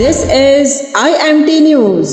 This is IMT News.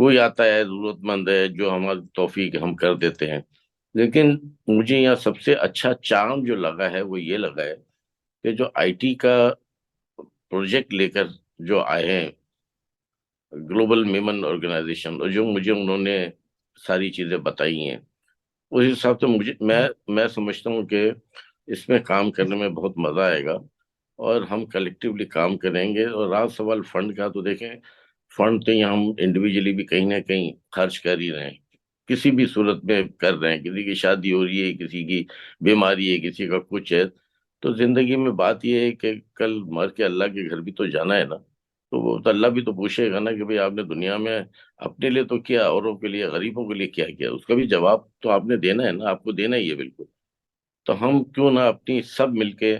کوئی آتا ہے ضرورت مند ہے جو ہماری توفیق ہم کر دیتے ہیں. لیکن مجھے یہاں سب سے اچھا چارم جو لگا ہے وہ یہ لگا ہے کہ جو آئی ٹی کا پروجیکٹ لے کر جو آئے ہیں گلوبل میمن آرگنائزیشن، اور جو مجھے انہوں نے ساری چیزیں بتائی ہیں، اس حساب سے میں سمجھتا ہوں کہ اس میں کام کرنے میں بہت مزہ آئے گا، اور ہم کلیکٹیولی کام کریں گے. اور رہا سوال فنڈ کا، تو دیکھیں فنڈ تو یہاں ہم انڈیویجلی بھی کہیں نہ کہیں خرچ کر ہی رہے ہیں، کسی بھی صورت میں کر رہے ہیں. کسی کی شادی ہو رہی ہے، کسی کی بیماری ہے، کسی کا کچھ ہے. تو زندگی میں بات یہ ہے کہ کل مر کے اللہ کے گھر بھی تو جانا ہے نا. تو وہ تو اللہ بھی تو پوچھے گا نا کہ بھئی آپ نے دنیا میں اپنے لیے تو کیا، اوروں کے لیے، غریبوں کے لیے کیا کیا. اس کا بھی جواب تو آپ نے دینا ہے نا، آپ کو دینا ہی ہے بالکل. تو ہم کیوں نہ اپنی سب مل کے،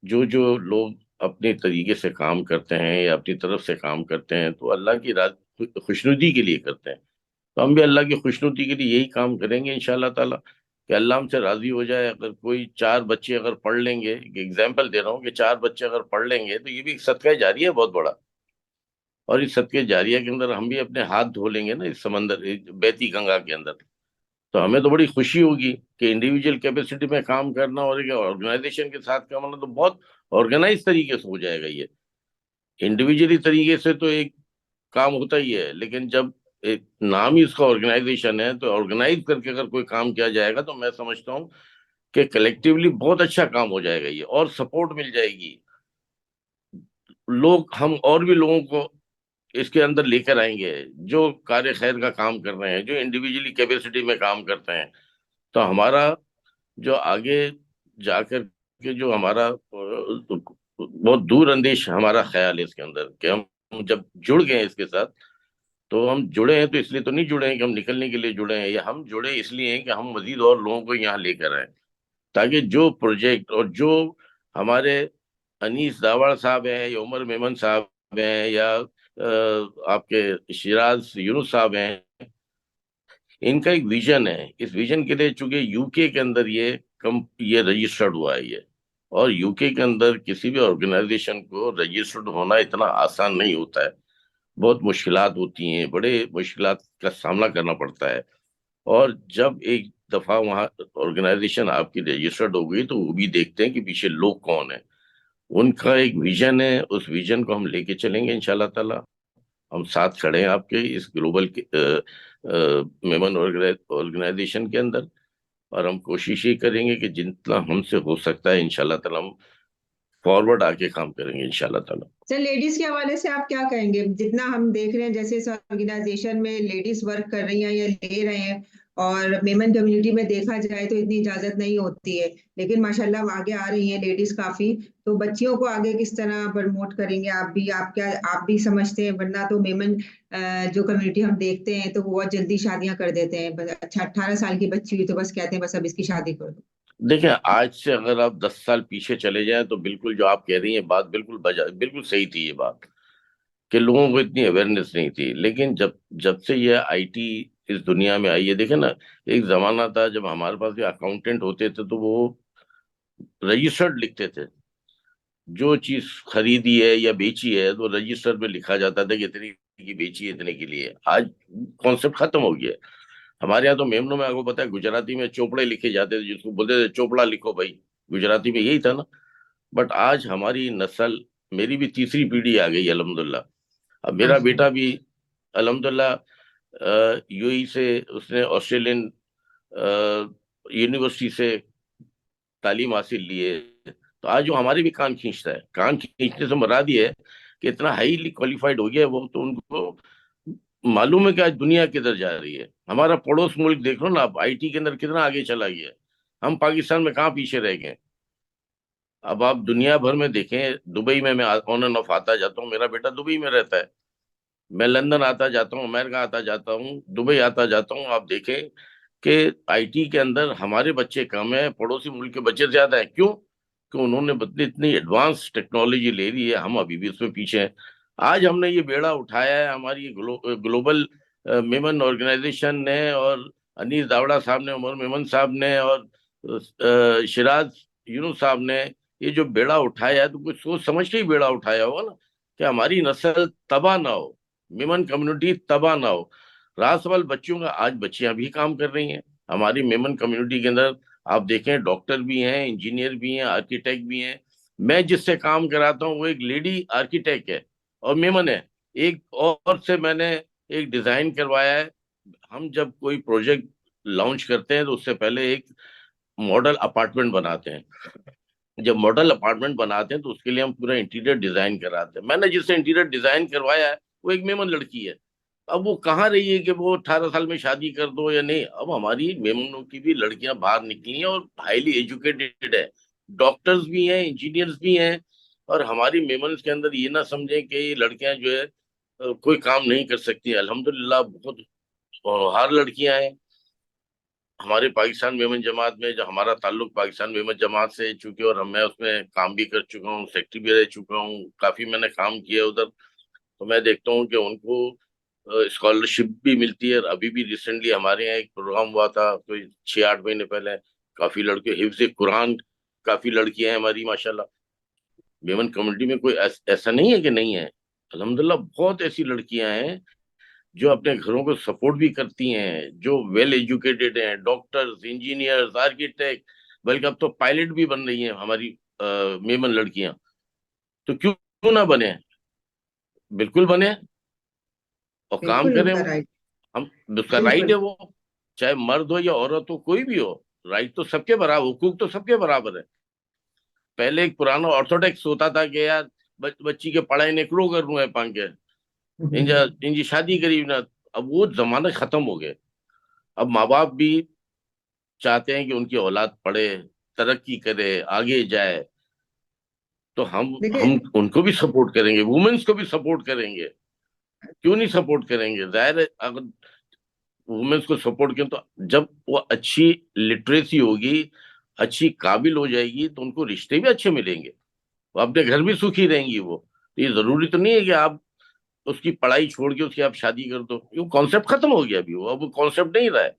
جو لوگ اپنے طریقے سے کام کرتے ہیں یا اپنی طرف سے کام کرتے ہیں تو اللہ کی خوشنودی کے لیے کرتے ہیں، تو ہم بھی اللہ کی خوشنودی کے لیے یہی کام کریں گے انشاءاللہ تعالی، کہ اللہ ہم سے راضی ہو جائے. اگر کوئی 4 بچے اگر پڑھ لیں گے، ایک ایگزامپل دے رہا ہوں، کہ 4 بچے اگر پڑھ لیں گے تو یہ بھی ایک صدقہ جاریہ ہے بہت بڑا. اور اس صدقے جاریہ کے اندر ہم بھی اپنے ہاتھ دھو لیں گے نا اس سمندر، بیتی گنگا کے اندر. تو ہمیں تو بڑی خوشی ہوگی کہ انڈیویجول کیپیسٹی میں کام کرنا اور ایک آرگنائزیشن کے ساتھ کام کرنا تو بہت آرگنائز طریقے سے ہو جائے گا. یہ انڈیویجلی طریقے سے تو ایک کام ہوتا ہی ہے، لیکن جب ایک نام ہی اس کا آرگنائزیشن ہے تو آرگنائز کر کے اگر کوئی کام کیا جائے گا تو میں سمجھتا ہوں کہ کلیکٹیولی بہت اچھا کام ہو جائے گا یہ، اور سپورٹ مل جائے گی. ہم اور بھی لوگوں کو اس کے اندر لے کر آئیں گے جو کار خیر کا کام کر رہے ہیں، جو انڈیویجلی کیپیسٹی میں کام کرتے ہیں. تو ہمارا جو آگے جا کر کے جو ہمارا بہت دور اندیش ہمارا خیال ہے اس کے اندر، کہ ہم جب جڑ گئے ہیں اس کے ساتھ، تو ہم جڑے ہیں تو اس لیے تو نہیں جڑے ہیں کہ ہم نکلنے کے لیے جڑے ہیں، یا ہم جڑے اس لیے ہیں کہ ہم مزید اور لوگوں کو یہاں لے کر آئیں، تاکہ جو پروجیکٹ اور جو ہمارے انیس داوڑ صاحب ہیں یا عمر میمن صاحب ہیں یا آپ کے شیراز یونس صاحب ہیں، ان کا ایک ویژن ہے. اس ویژن کے لیے چونکہ یو کے اندر یہ رجسٹرڈ ہوا ہے یہ، اور یو کے اندر کسی بھی آرگنائزیشن کو رجسٹرڈ ہونا اتنا آسان نہیں ہوتا ہے، بہت مشکلات ہوتی ہیں، بڑے مشکلات کا سامنا کرنا پڑتا ہے. اور جب ایک دفعہ وہاں آرگنائزیشن آپ کی رجسٹرڈ ہو گئی تو وہ بھی دیکھتے ہیں کہ پیچھے لوگ کون ہیں، ان کا ایک ویژن ہے، اس ویژن کو ہم لے کے چلیں گے انشاءاللہ تعالی. ہم ساتھ کھڑے ہیں آپ کے اس گلوبل میمن آرگنائزیشن کے اندر، اور ہم کوشش یہ کریں گے کہ جتنا ہم سے ہو سکتا ہے انشاءاللہ تعالی ہم فارورڈ آ کے کام کریں گے انشاءاللہ تعالی. سر لیڈیز کے حوالے سے آپ کیا کہیں گے؟ جتنا ہم دیکھ رہے ہیں جیسے اس آرگنائزیشن میں لیڈیز ورک کر رہی ہیں یا لے رہے ہیں، اور میمن کمیونٹی میں دیکھا جائے تو اتنی اجازت نہیں ہوتی ہے، لیکن ماشاءاللہ آگے آ رہی ہیں لیڈیز کافی. تو بچیوں کو آگے کس طرح پروموٹ کریں گے آپ بھی سمجھتے ہیں؟ ورنہ تو میمن جو کمیونٹی ہم دیکھتے ہیں تو وہ بہت جلدی شادیاں کر دیتے ہیں. اچھا 18 سال کی بچی ہوئی تو بس کہتے ہیں بس اب اس کی شادی کر دو. دیکھیں آج سے اگر آپ 10 سال پیچھے چلے جائیں تو بالکل جو آپ کہہ رہی ہیں بات بالکل صحیح تھی. یہ بات کہ لوگوں کو اتنی اویئرنیس نہیں تھی، لیکن جب سے یہ آئی ٹی اس دنیا میں آئی ہے، دیکھیں نا ایک زمانہ تھا جب ہمارے پاس بھی اکاؤنٹنٹ ہوتے تھے تو وہ رجسٹرڈ لکھتے تھے، جو چیز خریدی ہے یا بیچی ہے تو رجسٹر میں لکھا جاتا تھا کہ اتنی کی بیچی ہے، اتنے کے لیے. آج کانسیپٹ ختم ہو گیا. ہمارے یہاں تو میمنوں میں آپ کو پتا ہے گجراتی میں چوپڑے لکھے جاتے تھے، جس کو بولتے تھے چوپڑا لکھو بھائی، گجراتی میں یہی تھا نا. بٹ آج ہماری نسل، میری بھی تیسری پیڑھی آ گئی الحمدللہ. اب میرا بیٹا بھی الحمدللہ یو ای سے، اس نے آسٹریلین یونیورسٹی سے تعلیم حاصل لی ہے. تو آج جو ہمارے بھی کان کھینچتا ہے، کان کھینچنے سے مراد یہ ہے کہ اتنا ہائیلی کوالیفائڈ ہو گیا ہے وہ، تو ان کو معلوم ہے کہ آج دنیا کدھر جا رہی ہے. ہمارا پڑوس ملک دیکھ لو نا آپ، آئی ٹی کے اندر کتنا آگے چلا گیا ہے، ہم پاکستان میں کہاں پیچھے رہ گئے. اب آپ دنیا بھر میں دیکھیں، دبئی میں آن اینڈ آف آتا جاتا ہوں، میرا بیٹا دبئی میں رہتا ہے، میں لندن آتا جاتا ہوں، امریکہ آتا جاتا ہوں، دبئی آتا جاتا ہوں. آپ دیکھیں کہ آئی ٹی کے اندر ہمارے بچے کم ہیں، پڑوسی ملک کے بچے زیادہ ہیں. کیوں؟ کہ انہوں نے اتنی ایڈوانس ٹیکنالوجی لے لی ہے، ہم ابھی بھی اس میں پیچھے ہیں. آج ہم نے یہ بیڑا اٹھایا ہے، ہماری گلوبل میمن آرگنائزیشن نے، اور انیس داوڑا صاحب نے، عمر میمن صاحب نے، اور شیراز یونس صاحب نے یہ جو بیڑا اٹھایا ہے، تو کچھ سوچ سمجھ کے ہی بیڑا اٹھایا ہوگا نا، کہ ہماری نسل تباہ نہ ہو، میمن کمیونٹی تباہ نہ ہو. رہا سوال بچوں کا، آج بچیاں بھی کام کر رہی ہیں ہماری میمن کمیونٹی کے اندر. آپ دیکھیں ڈاکٹر بھی ہیں، انجینئر بھی ہیں، آرکیٹیکٹ بھی ہیں. میں جس سے کام کراتا ہوں وہ ایک لیڈی آرکیٹیکٹ ہے اور میمن ہے. ایک اور سے میں نے ایک ڈیزائن کروایا ہے. ہم جب کوئی پروجیکٹ لانچ کرتے ہیں تو اس سے پہلے ایک ماڈل اپارٹمنٹ بناتے ہیں. جب ماڈل اپارٹمنٹ بناتے ہیں تو اس کے لیے ہم پورا انٹیریئر ڈیزائن کراتے ہیں. میں نے جس سے انٹیریئر ڈیزائن کروایا ہے وہ ایک میمن لڑکی ہے. اب وہ کہاں رہی ہے کہ وہ 18 سال میں شادی کر دو یا نہیں. اب ہماری میمنوں کی بھی لڑکیاں باہر نکلی ہیں اور ہائیلی ایجوکیٹڈ ہے. ڈاکٹرز بھی ہیں، انجینئرز بھی ہیں. اور ہماری میمنز کے اندر یہ نہ سمجھیں کہ یہ لڑکیاں جو ہے کوئی کام نہیں کر سکتی. الحمدللہ بہت ہر لڑکیاں ہیں ہمارے پاکستان میمن جماعت میں. جو ہمارا تعلق پاکستان میمن جماعت سے، چونکہ اور میں اس میں کام بھی کر چکا ہوں، سیکٹری بھی رہ چکا ہوں، کافی میں نے کام کیا ادھر. تو میں دیکھتا ہوں کہ ان کو اسکالرشپ بھی ملتی ہے. اور ابھی بھی ریسنٹلی ہمارے یہاں ایک پروگرام ہوا تھا کوئی 6-8 مہینے پہلے. کافی لڑکے حفظ قرآن، کافی لڑکیاں ہیں ہماری ماشاءاللہ. میمن کمیونٹی میں کوئی ایسا نہیں ہے کہ نہیں ہے. الحمدللہ بہت ایسی لڑکیاں ہیں جو اپنے گھروں کو سپورٹ بھی کرتی ہیں، جو ویل ایجوکیٹڈ ہیں، ڈاکٹرز، انجینئرز، آرکیٹیکٹ، بلکہ اب تو پائلٹ بھی بن رہی ہیں ہماری میمن لڑکیاں. تو کیوں نہ بنے، بالکل بنے اور کام بالکل ان کریں کا وہ. رائٹ. ہم اس کا رائٹ ہے بالکل وہ، چاہے مرد ہو یا عورت ہو، کوئی بھی ہو. رائٹ تو سب کے برابر، حقوق تو سب کے برابر ہے. پہلے ایک پرانا آرتھوڈکس ہوتا تھا کہ یار بچی کے پڑھائی نکلو کر رہے پان کے ان کی شادی قریب نہ. اب وہ زمانہ ختم ہو گئے. اب ماں باپ بھی چاہتے ہیں کہ ان کی اولاد پڑھے، ترقی کرے، آگے جائے. تو دیکھیے، ہم ان کو بھی سپورٹ کریں گے، وومنس کو بھی سپورٹ کریں گے. کیوں نہیں سپورٹ کریں گے؟ ظاہر ہے اگر وومنس کو سپورٹ کریں تو جب وہ اچھی لٹریسی ہوگی، اچھی قابل ہو جائے گی، تو ان کو رشتے بھی اچھے ملیں گے، وہ اپنے گھر بھی سکھی رہیں گی. وہ یہ ضروری تو نہیں ہے کہ آپ اس کی پڑھائی چھوڑ کے اس کی آپ شادی کر دو. وہ کانسیپٹ ختم ہو گیا ابھی، وہ کانسیپٹ نہیں رہا ہے.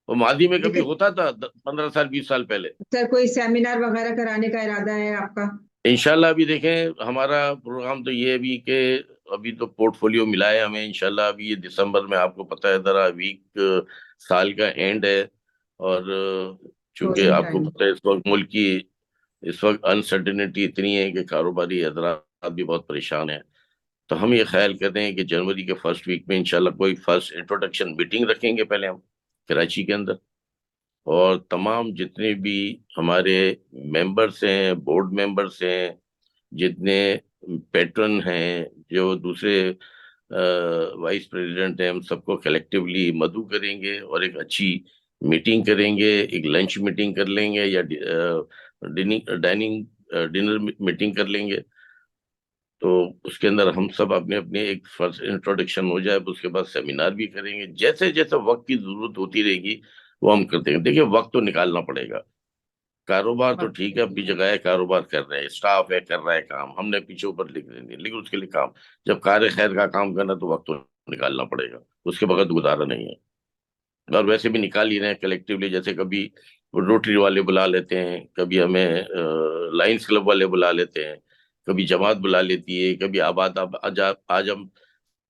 وہ ماضی میں کبھی دیکھیے ہوتا تھا 15 سال 20 سال پہلے. سر، کوئی سیمینار وغیرہ کرانے کا ارادہ ہے آپ کا؟ انشاءاللہ ابھی دیکھیں ہمارا پروگرام تو یہ ابھی کہ ابھی تو پورٹ فولیو ملا ہے ہمیں. انشاءاللہ ابھی یہ دسمبر میں، آپ کو پتہ ہے ذرا ویک سال کا اینڈ ہے. اور چونکہ کلوزنگ آپ کو ٹائم. پتہ ہے اس وقت ملک کی اس وقت انسرٹینٹی اتنی ہے کہ کاروباری حضرات بھی بہت پریشان ہیں. تو ہم یہ خیال کرتے ہیں کہ جنوری کے فرسٹ ویک میں انشاءاللہ کوئی فرسٹ انٹروڈکشن میٹنگ رکھیں گے پہلے ہم کراچی کے اندر. اور تمام جتنے بھی ہمارے ممبرس ہیں، بورڈ ممبرس ہیں، جتنے پیٹرن ہیں، جو دوسرے وائس پریزیڈنٹ ہیں، ہم سب کو کلیکٹیولی مدعو کریں گے اور ایک اچھی میٹنگ کریں گے. ایک لنچ میٹنگ کر لیں گے یا ڈنر میٹنگ کر لیں گے. تو اس کے اندر ہم سب اپنے اپنے ایک فرسٹ انٹروڈکشن ہو جائے، اس کے بعد سیمینار بھی کریں گے. جیسے جیسے وقت کی ضرورت ہوتی رہے گی وہ ہم کرتے ہیں. دیکھیں وقت تو نکالنا پڑے گا. کاروبار تو ٹھیک ہے اپنی جگہ ہے، کاروبار کر رہے ہیں، اسٹاف ہے کر رہا ہے کام، ہم نے پیچھے اوپر لکھ دیں گے، لیکن اس کے لیے کام جب کار خیر کا کام کرنا تو وقت تو نکالنا پڑے گا. اس کے بغیر گزارا نہیں ہے. اور ویسے بھی نکال ہی رہے ہیں کلیکٹیولی. جیسے کبھی روٹری والے بلا لیتے ہیں، کبھی ہمیں لائنز کلب والے بلا لیتے ہیں، کبھی جماعت بلا لیتی ہے، کبھی آباد. آج ہم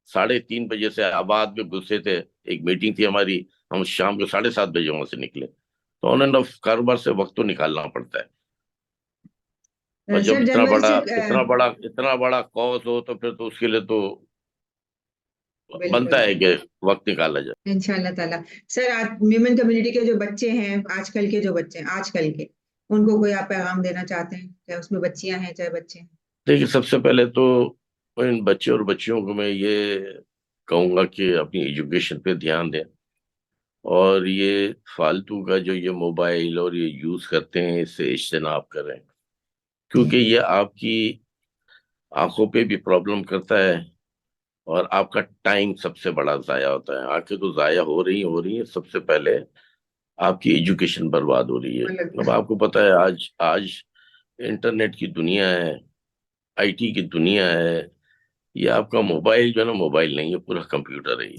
3:30 بجے سے آباد میں گھسے تھے، ایک میٹنگ تھی ہماری، ہم شام کو 7:30 بجے وہاں سے نکلے. تو آن اینڈ آف کاروبار سے وقت تو نکالنا پڑتا ہے. اور جب سر جنوری سے اتنا بڑا کاز ہو تو پھر تو اس کے لیے تو بالکل بنتا ہے کہ وقت نکالا جائے. انشاءاللہ تعالیٰ. سر، آج ویمن کمیونٹی کے جو بچے ہیں، آج کل کے جو بچے ہیں، آج کل کے، ان کو کوئی آپ پیغام دینا چاہتے ہیں؟ چاہے اس میں بچیاں ہیں چاہے بچے ہیں. دیکھیے سب سے پہلے تو ان بچے اور بچیوں کو میں یہ کہوں گا کہ اپنی ایجوکیشن پہ دھیان دیں. اور یہ فالتو کا جو یہ موبائل اور یہ یوز کرتے ہیں اس سے اجتناب کریں، کیونکہ یہ آپ کی آنکھوں پہ بھی پرابلم کرتا ہے اور آپ کا ٹائم سب سے بڑا ضائع ہوتا ہے. آنکھیں تو ضائع ہو رہی ہیں. سب سے پہلے آپ کی ایجوکیشن برباد ہو رہی ہے. اب آپ کو پتہ ہے آج انٹرنیٹ کی دنیا ہے، آئی ٹی کی دنیا ہے. یہ آپ کا موبائل جو ہے نا، موبائل نہیں ہے، پورا کمپیوٹر ہے.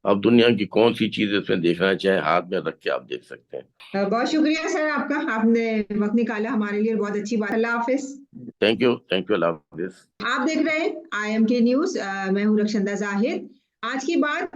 اب دنیا کی کون سی چیز اس میں دیکھنا چاہے ہاتھ میں رکھ کے آپ دیکھ سکتے ہیں. بہت شکریہ سر آپ کا، آپ نے وقت نکالا ہمارے لیے، بہت اچھی بات. اللہ حافظ. تھینک یو، اللہ حافظ. آپ دیکھ رہے ہیں IMT نیوز. میں ہوں رخشندہ زاہد. آج کی بات